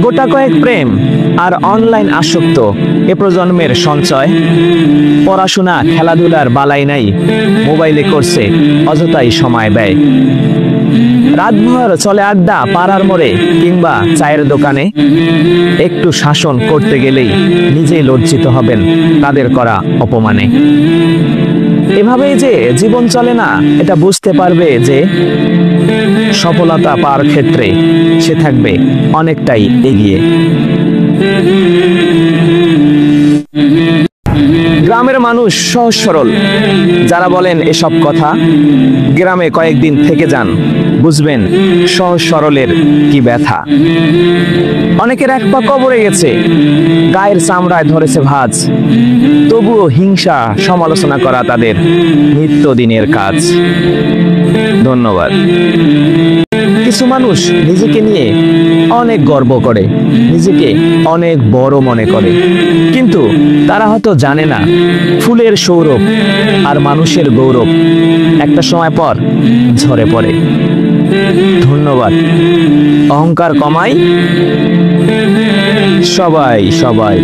গোটা কয়েক প্রেম আর অনলাইন আসক্ত এ প্রজন্মের সঞ্চয়। পড়াশোনা খেলাধুলার বালাই নাই, মোবাইলে করছে অযথাই সময় ব্যয়। রাতভর চলে আড্ডা পাড়ার মোড়ে কিংবা চায়ের দোকানে। একটু শাসন করতে গেলেই নিজেই লজ্জিত হবেন তাদের করা অপমানে। এভাবেই যে জীবন চলে না এটা বুঝতে পারবে যে সফলতা পাওয়ার ক্ষেত্রে সে থাকবে অনেকটাই এগিয়ে। গ্রামের মানুষ সহজ সরল। যারা বলেন এসব কথা, গ্রামে কয়েকদিন থেকে যান, বুঝবেন সহজ সরলের কি ব্যথা। অনেকের এক পা কবরে গেছে, গায়ের চামড়ায় ধরেছে ভাঁজ, তবুও হিংসা সমালোচনা করা তাদের নিত্যদিনের কাজ। ধন্যবাদ। কিছু মানুষ নিজেকে নিয়ে অনেক গর্ব করে, নিজেকে অনেক বড় মনে করে, কিন্তু তারা হয়তো জানে না ফুলের সৌরভ আর মানুষের গৌরব একটা সময় পর ঝরে পড়ে। ধন্যবাদ। অহংকার কমাই সবাই সবাই।